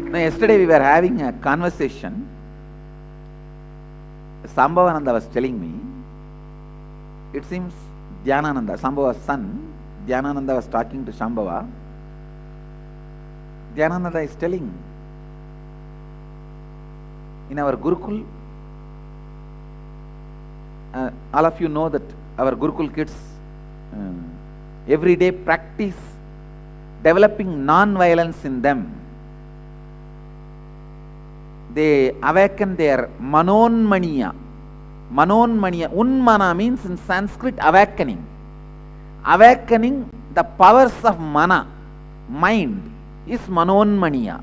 Now, yesterday we were having a conversation. Sambhavananda was telling me, it seems Dhyanananda, Sambhava's son, Dhyanananda was talking to Shambhava. Dhyanananda is telling, in our Gurukul, all of you know that our Gurukul kids every day practice developing non-violence in them. They awaken their manonmaniya. Manonmaniya, unmana means in Sanskrit awakening. Awakening the powers of mana, mind, is manonmaniya.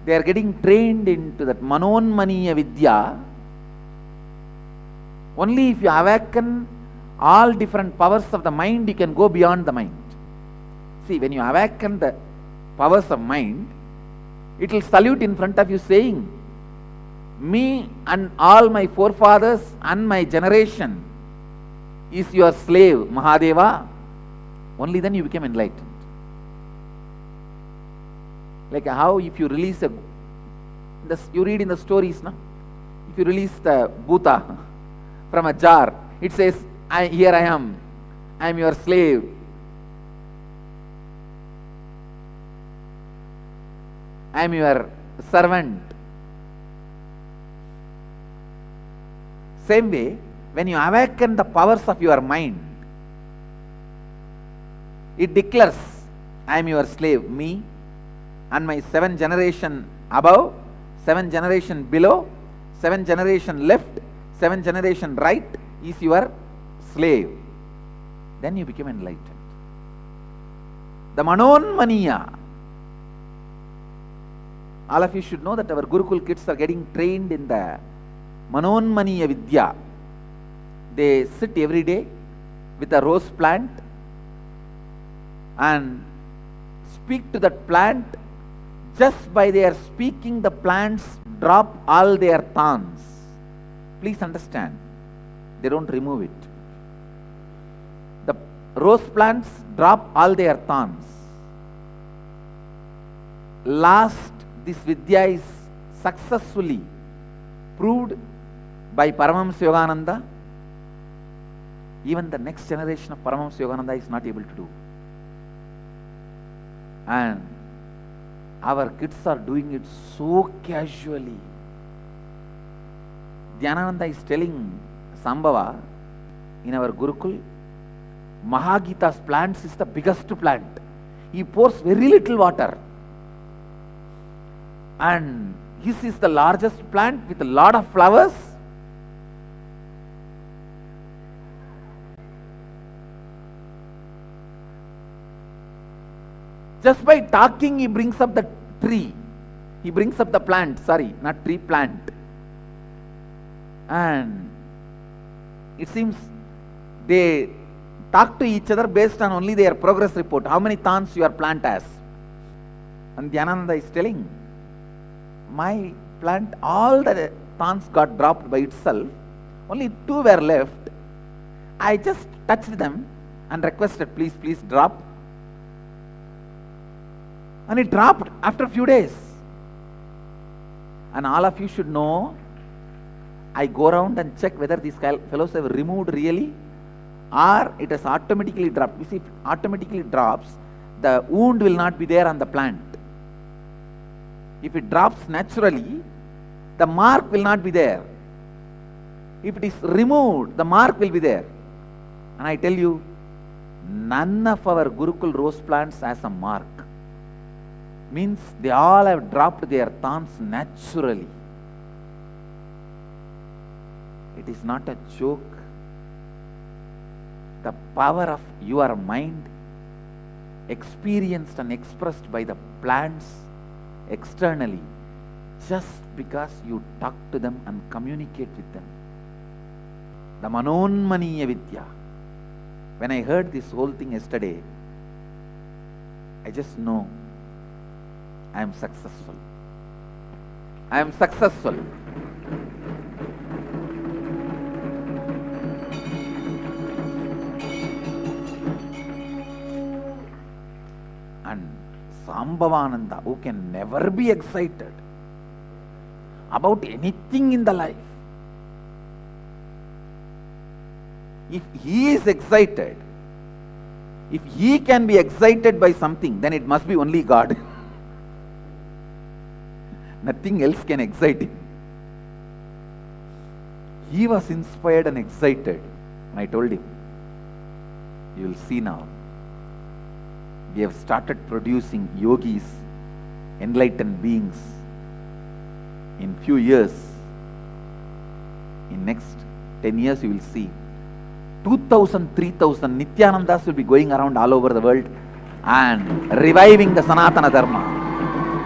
They are getting trained into that manonmaniya vidya. Only if you awaken all different powers of the mind, you can go beyond the mind. See, when you awaken the powers of mind, it will salute in front of you saying, me and all my forefathers and my generation is your slave, Mahadeva. Only then you become enlightened. Like how if you release you read in the stories, no? If you release the bhuta from a jar, it says, here I am your slave. I am your servant. Same way, when you awaken the powers of your mind, it declares, I am your slave, me and my 7 generation above, 7 generation below, 7 generation left, 7 generation right is your slave. Then you become enlightened. The manonmaniya. All of you should know that our Gurukul kids are getting trained in the manonmaniya vidya. They sit every day with a rose plant and speak to that plant. Just by their speaking, the plants drop all their thorns. Please understand, they don't remove it. The rose plants drop all their thorns. Last, this vidya is successfully proved by Paramahamsa Yogananda. Even the next generation of Paramahamsa Yogananda is not able to do. And our kids are doing it so casually. Dhyanananda is telling Sambhava, in our Gurukul, Mahagita's plants is the biggest plant. He pours very little water. And his is the largest plant with a lot of flowers. Just by talking, he brings up the tree. He brings up the plant, sorry, not tree, plant. And it seems they talk to each other based on only their progress report. How many thorns your plant has? And Dhyanananda is telling, my plant, all the thorns got dropped by itself. Only 2 were left. I just touched them and requested, please drop. And it dropped after a few days. And all of you should know, I go around and check whether these fellows have removed really or it has automatically dropped. You see, if it automatically drops, the wound will not be there on the plant. If it drops naturally, the mark will not be there. If it is removed, the mark will be there. And I tell you, none of our Gurukul rose plants has a mark. Means they all have dropped their thorns naturally. It is not a joke. The power of your mind, experienced and expressed by the plants externally, just because you talk to them and communicate with them. The manonmaniya vidya. When I heard this whole thing yesterday, I just know I am successful. I am successful. And Sambhavananda, who can never be excited about anything in the life. If he is excited, if he can be excited by something, then it must be only God. Nothing else can excite him. He was inspired and excited. I told him, you will see now, we have started producing yogis, enlightened beings. In few years, in next 10 years, you will see 2,000, 3,000 Nityanandas will be going around all over the world and reviving the Sanatana Dharma.